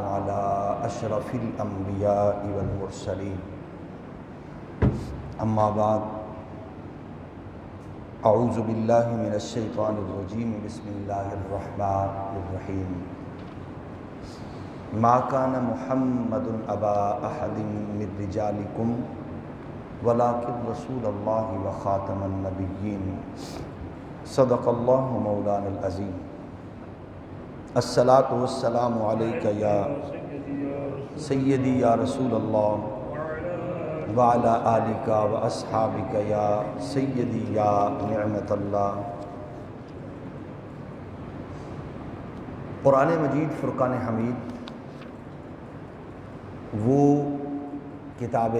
على أشرف الأنبياء والمرسلين أما بعد أعوذ بالله من الشيطان الرجيم بسم الله الرحمن الرحيم ما كان محمد أبا أحد من رجالكم ولكن رسول الله وخاتم النبيين صدق الله مولانا العظيم الصلاۃ والسلام علیک یا سیدی یا رسول اللہ وعلی آلک و اصحابک یا سیدی یا نعمت اللہ۔ قرآن مجید فرقان حمید وہ کتاب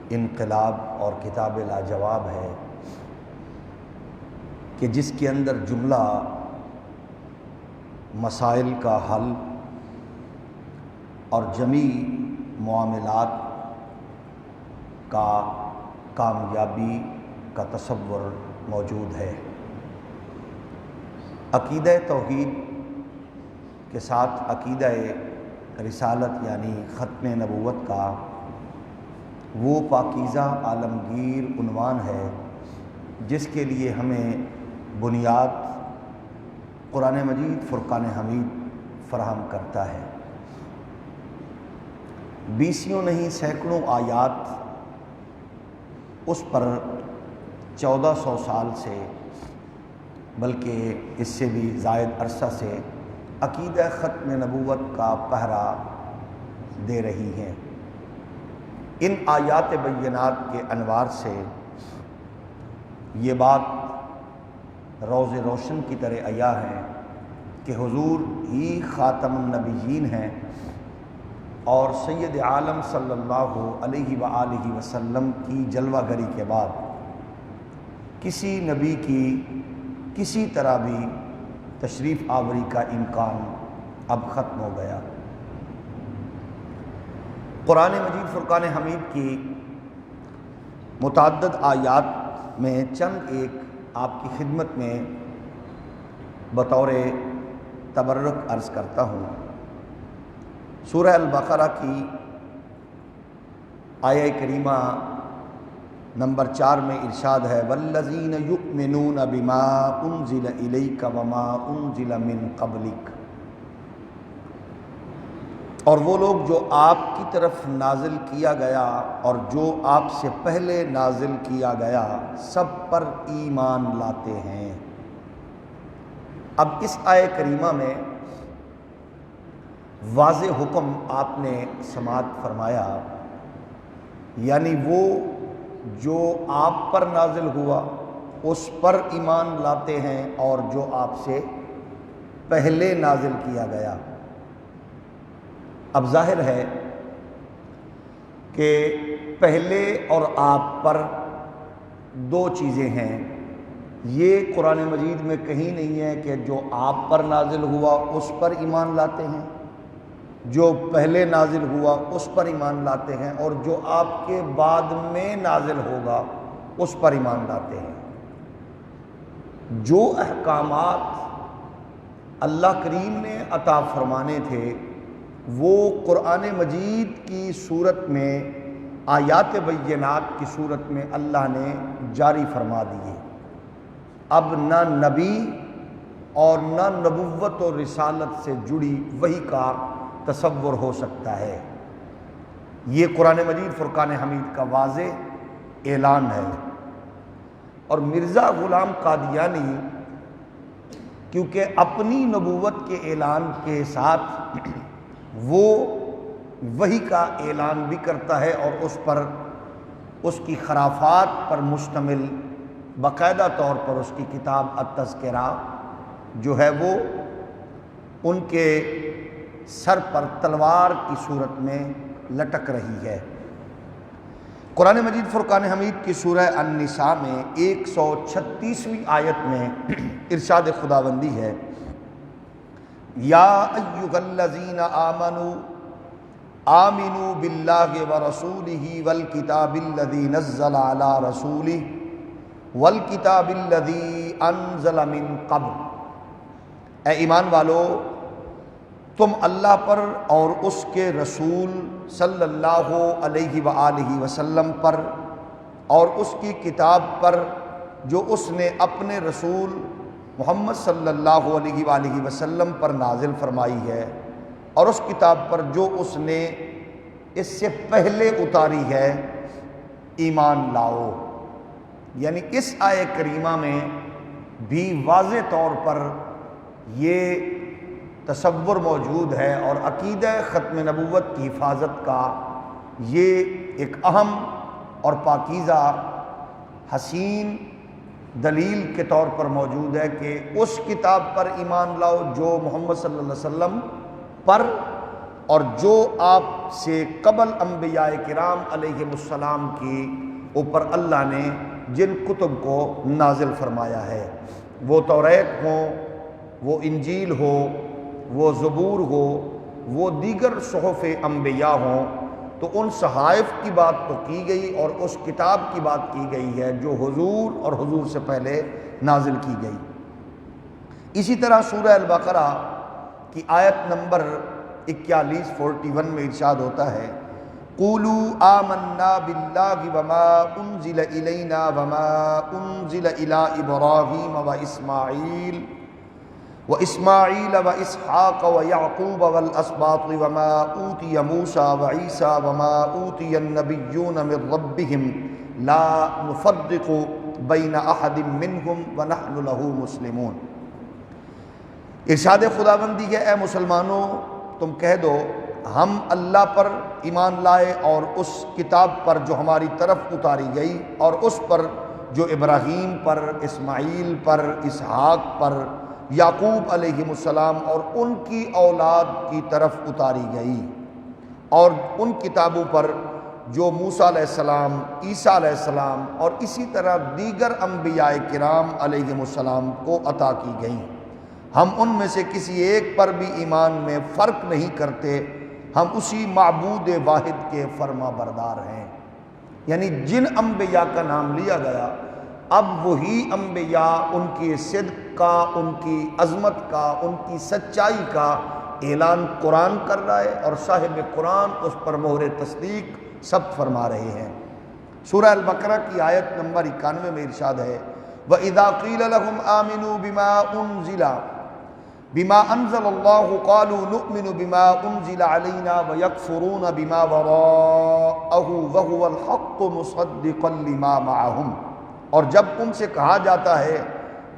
انقلاب اور کتاب لاجواب ہے کہ جس کے اندر جملہ مسائل کا حل اور جمی معاملات کا کامیابی کا تصور موجود ہے۔ عقیدہ توحید کے ساتھ عقیدہ رسالت یعنی ختم نبوت کا وہ پاکیزہ عالمگیر عنوان ہے جس کے لیے ہمیں بنیاد قرآن مجید فرقان حمید فراہم کرتا ہے۔ بیسیوں نہیں سینکڑوں آیات اس پر 1400 سال سے بلکہ اس سے بھی زائد عرصہ سے عقیدہ ختم نبوت کا پہرا دے رہی ہیں۔ ان آیات بینات کے انوار سے یہ بات روز روشن کی طرح عیا ہے کہ حضور ہی خاتم النبیین ہیں اور سید عالم صلی اللہ علیہ وآلہ وسلم کی جلوہ گری کے بعد کسی نبی کی کسی طرح بھی تشریف آوری کا امکان اب ختم ہو گیا۔ قرآن مجید فرقان حمید کی متعدد آیات میں چند ایک آپ کی خدمت میں بطور تبرک عرض کرتا ہوں۔ سورہ البقرہ کی آیہ کریمہ نمبر 4 میں ارشاد ہے وَالَّذِينَ يُؤْمِنُونَ بِمَا أُنزِلَ إِلَيْكَ وَمَا أُنزِلَ مِن قَبْلِكَ، اور وہ لوگ جو آپ کی طرف نازل کیا گیا اور جو آپ سے پہلے نازل کیا گیا سب پر ایمان لاتے ہیں۔ اب اس آیہ کریمہ میں واضح حکم آپ نے سماعت فرمایا، یعنی وہ جو آپ پر نازل ہوا اس پر ایمان لاتے ہیں اور جو آپ سے پہلے نازل کیا گیا۔ اب ظاہر ہے کہ پہلے اور آپ پر دو چیزیں ہیں۔ یہ قرآن مجید میں کہیں نہیں ہے کہ جو آپ پر نازل ہوا اس پر ایمان لاتے ہیں، جو پہلے نازل ہوا اس پر ایمان لاتے ہیں، اور جو آپ کے بعد میں نازل ہوگا اس پر ایمان لاتے ہیں۔ جو احکامات اللہ کریم نے عطا فرمانے تھے وہ قرآن مجید کی صورت میں آیات بینات کی صورت میں اللہ نے جاری فرما دیے۔ اب نہ نبی اور نہ نبوت و رسالت سے جڑی وحی کا تصور ہو سکتا ہے۔ یہ قرآن مجید فرقان حمید کا واضح اعلان ہے۔ اور مرزا غلام قادیانی کیونکہ اپنی نبوت کے اعلان کے ساتھ وہ وحی کا اعلان بھی کرتا ہے اور اس پر اس کی خرافات پر مشتمل باقاعدہ طور پر اس کی کتاب التذکرہ جو ہے وہ ان کے سر پر تلوار کی صورت میں لٹک رہی ہے۔ قرآن مجید فرقان حمید کی سورہ النساء میں 136ویں آیت میں ارشاد خداوندی ہے یا ایھا الذین آمنوا آمنوا باللہ ورسولہ والکتاب الذی نزل علی رسولہ والکتاب الذی انزل من قبل، اے ایمان والو تم اللہ پر اور اس کے رسول صلی اللہ علیہ وآلہ وسلم پر اور اس کی کتاب پر جو اس نے اپنے رسول محمد صلی اللہ علیہ وآلہ وسلم پر نازل فرمائی ہے، اور اس کتاب پر جو اس نے اس سے پہلے اتاری ہے، ایمان لاؤ۔ یعنی اس آیہ کریمہ میں بھی واضح طور پر یہ تصور موجود ہے، اور عقیدہ ختم نبوت کی حفاظت کا یہ ایک اہم اور پاکیزہ حسین دلیل کے طور پر موجود ہے کہ اس کتاب پر ایمان لاؤ جو محمد صلی اللہ علیہ وسلم پر اور جو آپ سے قبل انبیاء کرام علیہ السلام کی اوپر اللہ نے جن کتب کو نازل فرمایا ہے، وہ توریت ہو، وہ انجیل ہو، وہ زبور ہو، وہ دیگر صحف انبیاء ہوں، تو ان صحائف کی بات تو کی گئی اور اس کتاب کی بات کی گئی ہے جو حضور اور حضور سے پہلے نازل کی گئی۔ اسی طرح سورہ البقرہ کی آیت نمبر 41 میں ارشاد ہوتا ہے، قولوا آمنا باللہ وما انزل الینا وما انزل الی ابراہیم واسماعیل واسحاق ویعقوب والاسباط وما اوتی موسیٰ وعیسیٰ وما اوتی النبیون من ربهم لا نفرق بین احد منہم ونحن له مسلمون۔ ارشاد خداوندی ہے، اے مسلمانوں تم کہہ دو ہم اللہ پر ایمان لائے اور اس کتاب پر جو ہماری طرف اتاری گئی اور اس پر جو ابراہیم پر، اسماعیل پر، اسحاق پر، یعقوب علیہ السلام اور ان کی اولاد کی طرف اتاری گئی، اور ان کتابوں پر جو موسیٰ علیہ السلام، عیسیٰ علیہ السلام اور اسی طرح دیگر انبیاء کرام علیہ السلام کو عطا کی گئیں، ہم ان میں سے کسی ایک پر بھی ایمان میں فرق نہیں کرتے، ہم اسی معبود واحد کے فرما بردار ہیں۔ یعنی جن انبیاء کا نام لیا گیا، اب وہی انبیاء ان کی صدق کا، ان کی عظمت کا، ان کی سچائی کا اعلان قرآن کر رہا ہے، اور صاحب قرآن اس پر مہر تصدیق ثبت فرما رہے ہیں۔ سورہ البقرہ کی آیت نمبر 91 میں ارشاد ہے، وَإِذَا قِيلَ لَهُمْ آمِنُوا بِمَا أَنزَلَ اللَّهُ قَالُوا نُؤْمِنُ بِمَا أُنزِلَ عَلَيْنَا وَيَكْفُرُونَ بِمَا وَرَاءَهُ وَهُوَ الْحَقُّ مُصَدِّقًا لِمَا مَعَهُمْ، اور جب ان سے کہا جاتا ہے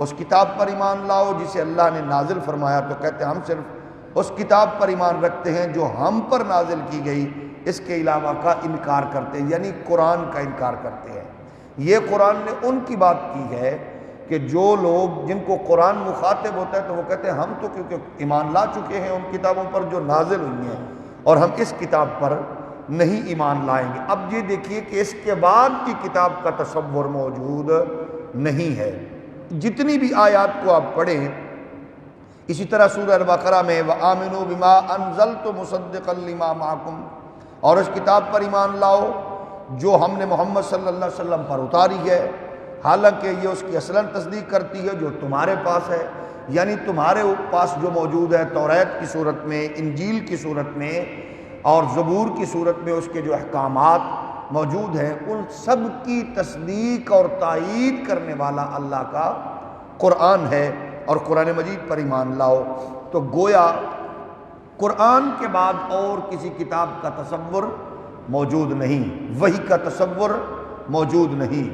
اس کتاب پر ایمان لاؤ جسے اللہ نے نازل فرمایا، تو کہتے ہیں ہم صرف اس کتاب پر ایمان رکھتے ہیں جو ہم پر نازل کی گئی، اس کے علاوہ کا انکار کرتے ہیں، یعنی قرآن کا انکار کرتے ہیں۔ یہ قرآن نے ان کی بات کی ہے کہ جو لوگ جن کو قرآن مخاطب ہوتا ہے تو وہ کہتے ہیں ہم تو کیونکہ ایمان لا چکے ہیں ان کتابوں پر جو نازل ہوئی ہیں، اور ہم اس کتاب پر نہیں ایمان لائیں گے۔ اب یہ دیکھیے کہ اس کے بعد کی کتاب کا تصور موجود نہیں ہے۔ جتنی بھی آیات کو آپ پڑھیں، اسی طرح سورہ البقرہ میں وَآمِنُوا بِمَا أَنزَلْتُ مُصَدِّقًا لِمَا مَعَكُمْ، اور اس کتاب پر ایمان لاؤ جو ہم نے محمد صلی اللہ علیہ وسلم پر اتاری ہے، حالانکہ یہ اس کی اصلاً تصدیق کرتی ہے جو تمہارے پاس ہے، یعنی تمہارے پاس جو موجود ہے توریت کی صورت میں، انجیل کی صورت میں اور زبور کی صورت میں اس کے جو احکامات موجود ہیں، ان سب کی تصدیق اور تائید کرنے والا اللہ کا قرآن ہے، اور قرآن مجید پر ایمان لاؤ۔ تو گویا قرآن کے بعد اور کسی کتاب کا تصور موجود نہیں، وحی کا تصور موجود نہیں،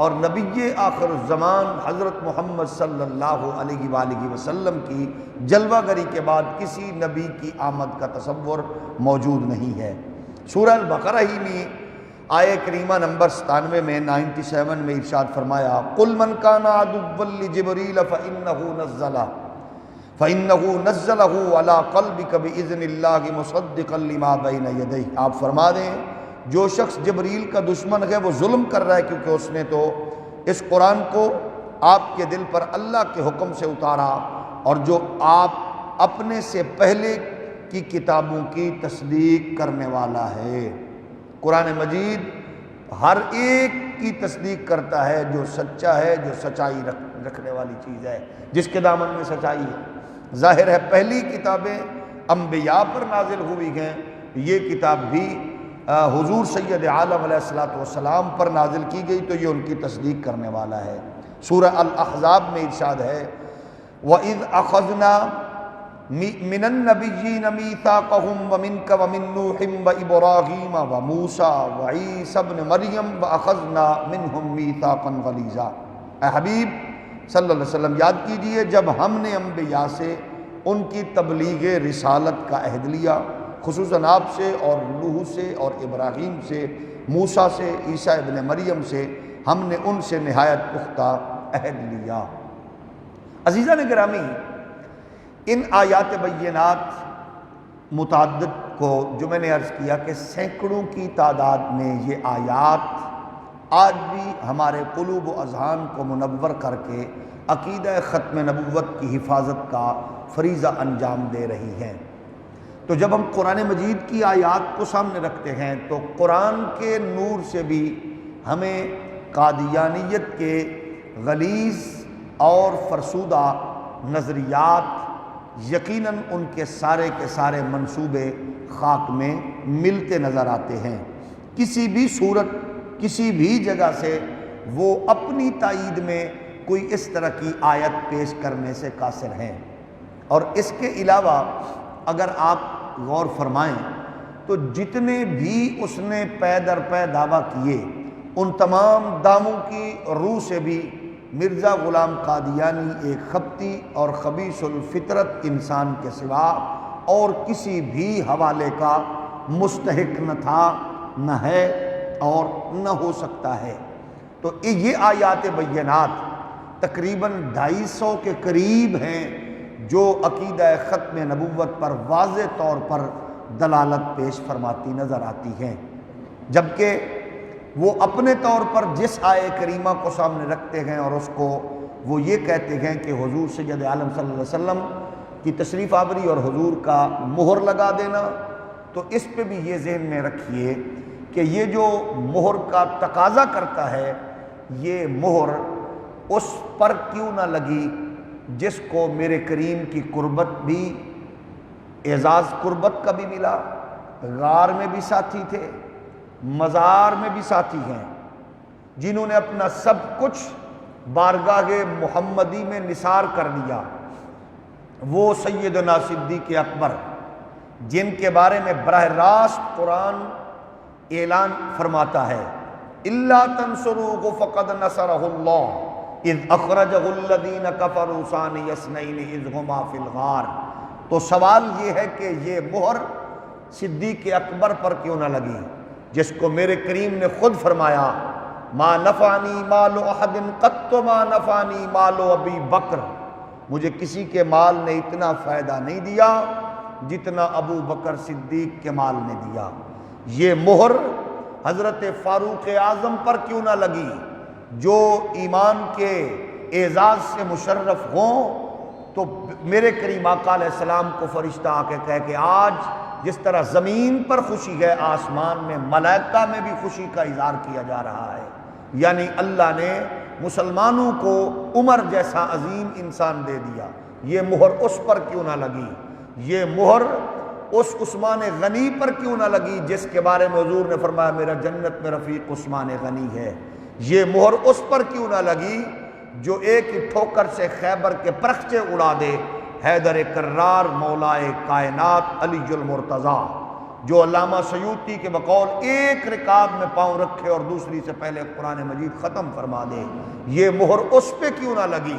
اور نبی آخر الزمان حضرت محمد صلی اللہ علیہ وآلہ وسلم کی جلوہ گری کے بعد کسی نبی کی آمد کا تصور موجود نہیں ہے۔ سورہ البقرہ ہی میں آیہ کریمہ نمبر 97 میں 97 میں ارشاد فرمایا، قُلْ مَنْ كَانَ عَدُوًّا لِجِبْرِيلَ فَإِنَّهُ نَزَّلَهُ عَلَىٰ قَلْبِكَ بِإِذْنِ اللَّهِ مُصَدِّقًا لِمَا بَيْنَ يَدَيْهِ۔ آپ فرما دیں جو شخص جبریل کا دشمن ہے وہ ظلم کر رہا ہے، کیونکہ اس نے تو اس قرآن کو آپ کے دل پر اللہ کے حکم سے اتارا، اور جو آپ اپنے سے پہلے کی کتابوں کی تصدیق کرنے والا ہے۔ قرآن مجید ہر ایک کی تصدیق کرتا ہے جو سچا ہے، جو سچائی رکھنے والی چیز ہے، جس کے دامن میں سچائی ہے۔ ظاہر ہے پہلی کتابیں انبیاء پر نازل ہوئی ہیں، یہ کتاب بھی حضور سید عالم علیہ الصلوۃ والسلام پر نازل کی گئی تو یہ ان کی تصدیق کرنے والا ہے۔ سورہ الاحزاب میں ارشاد ہے وَإِذْ أَخَذْنَا مِنَ النَّبِيِّينَ مِيثَاقَهُمْ وَمِنْكَ وَمِن نُوحٍ وَإِبْرَاهِيمَ وَمُوسَىٰ وَعِيسَىٰ ابْنِ مَرْيَمَ وَأَخَذْنَا مِنْهُم مِيثَاقًا غَلِيظًا۔ اے حبیب صلی اللہ علیہ وسلم یاد کیجئے جب ہم نے انبیاء سے ان کی تبلیغ رسالت کا عہد لیا، خصوصاً آپ سے اور نوح سے اور ابراہیم سے، موسیٰ سے، عیسیٰ ابن مریم سے، ہم نے ان سے نہایت پختہ عہد لیا۔ عزیزان گرامی، ان آیات بینات متعدد کو جو میں نے عرض کیا کہ سینکڑوں کی تعداد میں یہ آیات آج بھی ہمارے قلوب و اذہان کو منور کر کے عقیدہ ختم نبوت کی حفاظت کا فریضہ انجام دے رہی ہیں۔ تو جب ہم قرآن مجید کی آیات کو سامنے رکھتے ہیں تو قرآن کے نور سے بھی ہمیں قادیانیت کے غلیظ اور فرسودہ نظریات یقیناً ان کے سارے منصوبے خاک میں ملتے نظر آتے ہیں۔ کسی بھی صورت، کسی بھی جگہ سے وہ اپنی تائید میں کوئی اس طرح کی آیت پیش کرنے سے قاصر ہیں۔ اور اس کے علاوہ اگر آپ غور فرمائیں تو جتنے بھی اس نے پے در پے دعویٰ کیے ان تمام داموں کی روح سے بھی مرزا غلام قادیانی ایک خبتی اور خبیث الفطرت انسان کے سوا اور کسی بھی حوالے کا مستحق نہ تھا، نہ ہے اور نہ ہو سکتا ہے۔ تو یہ آیات بینات تقریباً 250 کے قریب ہیں جو عقیدہ ختم نبوت پر واضح طور پر دلالت پیش فرماتی نظر آتی ہیں، جبکہ وہ اپنے طور پر جس آیے کریمہ کو سامنے رکھتے ہیں اور اس کو وہ یہ کہتے ہیں کہ حضور سید عالم صلی اللہ علیہ وسلم کی تشریف آوری اور حضور کا مہر لگا دینا، تو اس پہ بھی یہ ذہن میں رکھیے کہ یہ جو مہر کا تقاضا کرتا ہے یہ مہر اس پر کیوں نہ لگی جس کو میرے کریم کی قربت بھی، اعزاز قربت کا بھی ملا، غار میں بھی ساتھی تھے، مزار میں بھی ساتھی ہیں، جنہوں نے اپنا سب کچھ بارگاہ محمدی میں نثار کر دیا، وہ سیدنا صدیق اکبر جن کے بارے میں براہ راست قرآن اعلان فرماتا ہے اِلَّا تَنْصُرُوهُ فَقَدْ نَصَرَهُ اللَّهُ اِذْ أَخْرَجَهُ الَّذِينَ كَفَرُوا ثَانِيَ اثْنَيْنِ إِذْ هُمَا فِي الْغَارِ۔ تو سوال یہ ہے کہ یہ مہر صدیق اکبر پر کیوں نہ لگی جس کو میرے کریم نے خود فرمایا ما نفعنی مال احد قط ما نفعنی مال ابی بکر، مجھے کسی کے مال نے اتنا فائدہ نہیں دیا جتنا ابو بکر صدیق کے مال نے دیا۔ یہ مہر حضرت فاروق اعظم پر کیوں نہ لگی جو ایمان کے اعزاز سے مشرف ہوں؟ تو میرے کریم آقا علیہ السلام کو فرشتہ آ کے کہے کہ آج جس طرح زمین پر خوشی ہے آسمان میں ملائکہ میں بھی خوشی کا اظہار کیا جا رہا ہے، یعنی اللہ نے مسلمانوں کو عمر جیسا عظیم انسان دے دیا۔ یہ مہر اس پر کیوں نہ لگی؟ یہ مہر اس عثمان غنی پر کیوں نہ لگی جس کے بارے میں حضور نے فرمایا میرا جنت میں رفیق عثمان غنی ہے؟ یہ مہر اس پر کیوں نہ لگی جو ایک ہی ٹھوکر سے خیبر کے پرخچے اڑا دے، حیدر کرار مولائے کائنات علی المرتضیٰ، جو علامہ سیوطی کے بقول ایک رکاب میں پاؤں رکھے اور دوسری سے پہلے قرآن مجید ختم فرما دے۔ یہ مہر اس پہ کیوں نہ لگی؟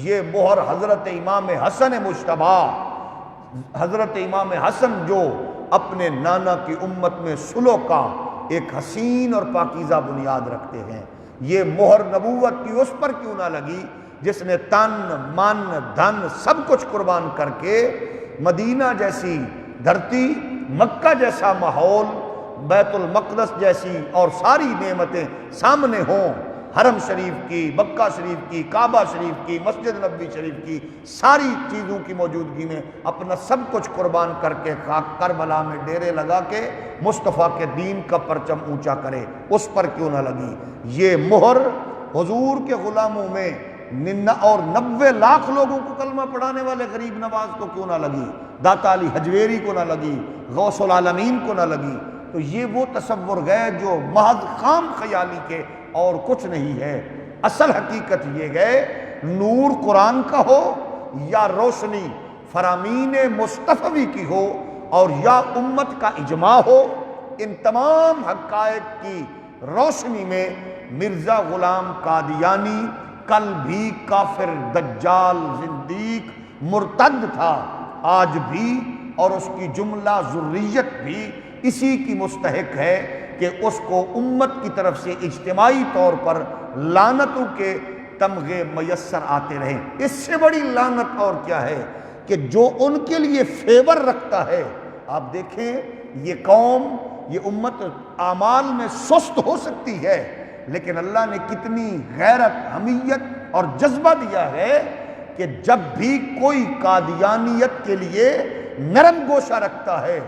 یہ مہر حضرت امام حسن مجتبیٰ، حضرت امام حسن جو اپنے نانا کی امت میں صلح کا ایک حسین اور پاکیزہ بنیاد رکھتے ہیں، یہ مہر نبوت کی اس پر کیوں نہ لگی جس نے تن من دھن سب کچھ قربان کر کے مدینہ جیسی دھرتی، مکہ جیسا ماحول، بیت المقدس جیسی اور ساری نعمتیں سامنے ہوں، حرم شریف کی، مکہ شریف کی، کعبہ شریف کی، مسجد نبوی شریف کی، ساری چیزوں کی موجودگی میں اپنا سب کچھ قربان کر کے خاک کربلا میں ڈیرے لگا کے مصطفیٰ کے دین کا پرچم اونچا کرے، اس پر کیوں نہ لگی؟ یہ مہر حضور کے غلاموں میں 90 لاکھ لوگوں کو کلمہ پڑھانے والے غریب نواز کو کیوں نہ لگی؟ داتا علی حجویری کو نہ لگی، غوث العالمین کو نہ لگی، تو یہ وہ تصور گئے جو محض خام خیالی کے اور کچھ نہیں ہے۔ اصل حقیقت یہ گئے نور قرآن کا ہو یا روشنی فرامین مصطفی کی ہو اور یا امت کا اجماع ہو، ان تمام حقائق کی روشنی میں مرزا غلام قادیانی کل بھی کافر، دجال، زندیق، مرتد تھا، آج بھی، اور اس کی جملہ ذریت بھی اسی کی مستحق ہے کہ اس کو امت کی طرف سے اجتماعی طور پر لعنتوں کے تمغے میسر آتے رہے۔ اس سے بڑی لعنت اور کیا ہے کہ جو ان کے لیے فیور رکھتا ہے۔ آپ دیکھیں یہ قوم، یہ امت اعمال میں سست ہو سکتی ہے، لیکن اللہ نے کتنی غیرت، حمیت اور جذبہ دیا ہے کہ جب بھی کوئی قادیانیت کے لیے نرم گوشہ رکھتا ہے،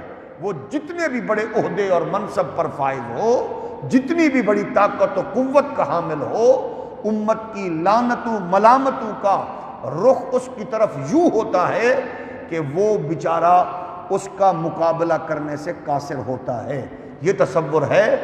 وہ جتنے بھی بڑے عہدے اور منصب پر فائز ہو، جتنی بھی بڑی طاقت و قوت کا حامل ہو، امت کی لعنتوں ملامتوں کا رخ اس کی طرف یوں ہوتا ہے کہ وہ بیچارہ اس کا مقابلہ کرنے سے قاصر ہوتا ہے۔ یہ تصور ہے۔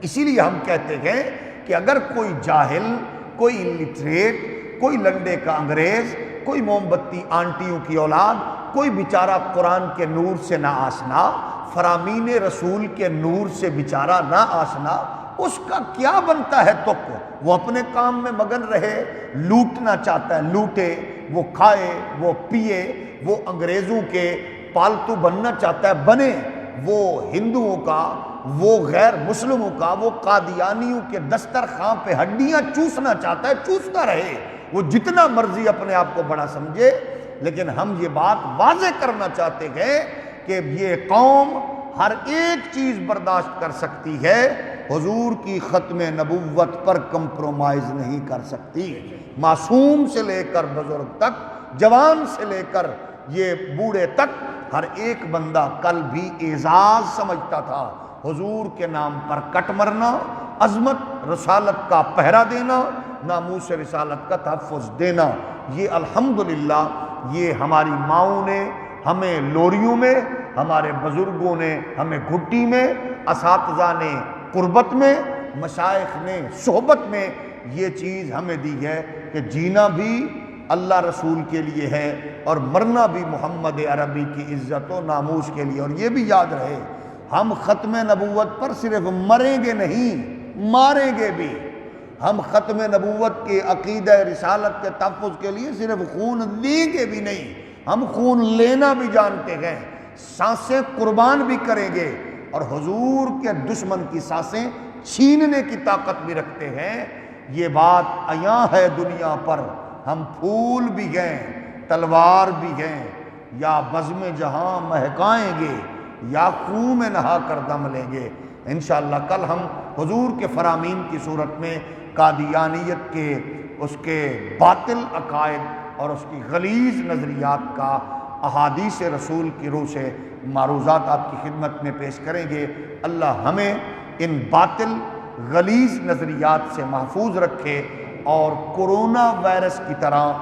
اسی لیے ہم کہتے ہیں کہ اگر کوئی جاہل، کوئی لٹریٹ، کوئی لنڈے کا انگریز، کوئی موم بتی آنٹیوں کی اولاد، کوئی بیچارہ قرآن کے نور سے نہ آشنا، فرامین رسول کے نور سے بیچارہ نہ آشنا، اس کا کیا بنتا ہے تک؟ وہ اپنے کام میں مگن رہے، لوٹنا چاہتا ہے لوٹے، وہ کھائے، وہ پیے، وہ انگریزوں کے پالتو بننا چاہتا ہے بنے، وہ ہندوؤں کا، وہ غیر مسلموں کا، وہ قادیانیوں کے دسترخوان پہ ہڈیاں چوسنا چاہتا ہے، چوستا رہے، وہ جتنا مرضی اپنے آپ کو بڑا سمجھے۔ لیکن ہم یہ بات واضح کرنا چاہتے ہیں کہ یہ قوم ہر ایک چیز برداشت کر سکتی ہے، حضور کی ختم نبوت پر کمپرومائز نہیں کر سکتی۔ معصوم سے لے کر بزرگ تک، جوان سے لے کر یہ بوڑھے تک، ہر ایک بندہ کل بھی اعزاز سمجھتا تھا حضور کے نام پر کٹ مرنا، عظمت رسالت کا پہرا دینا، ناموس رسالت کا تحفظ دینا۔ یہ الحمدللہ یہ ہماری ماؤں نے ہمیں لوریوں میں، ہمارے بزرگوں نے ہمیں گھٹی میں، اساتذہ نے قربت میں، مشائخ نے صحبت میں یہ چیز ہمیں دی ہے کہ جینا بھی اللہ رسول کے لیے ہے اور مرنا بھی محمد عربی کی عزت و ناموس کے لیے۔ اور یہ بھی یاد رہے ہم ختم نبوت پر صرف مریں گے نہیں، ماریں گے بھی۔ ہم ختم نبوت کے عقیدہ رسالت کے تحفظ کے لیے صرف خون دیں گے بھی نہیں، ہم خون لینا بھی جانتے ہیں، سانسیں قربان بھی کریں گے، اور حضور کے دشمن کی سانسیں چھیننے کی طاقت بھی رکھتے ہیں۔ یہ بات عیاں ہے دنیا پر، ہم پھول بھی گئے، تلوار بھی گئے، یا بزم جہاں مہکائیں گے یا خون میں نہا کر دم لیں گے۔ انشاءاللہ کل ہم حضور کے فرامین کی صورت میں قادیانیت کے، اس کے باطل عقائد اور اس کی غلیظ نظریات کا احادیث رسول کی روح سے معروضات آپ کی خدمت میں پیش کریں گے۔ اللہ ہمیں ان باطل غلیظ نظریات سے محفوظ رکھے، اور کرونا وائرس کی طرح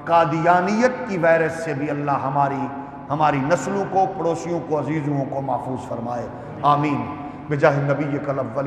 قادیانیت کی وائرس سے بھی اللہ ہماری نسلوں کو، پڑوسیوں کو، عزیزوں کو محفوظ فرمائے۔ آمین بجاہ نبی الاول۔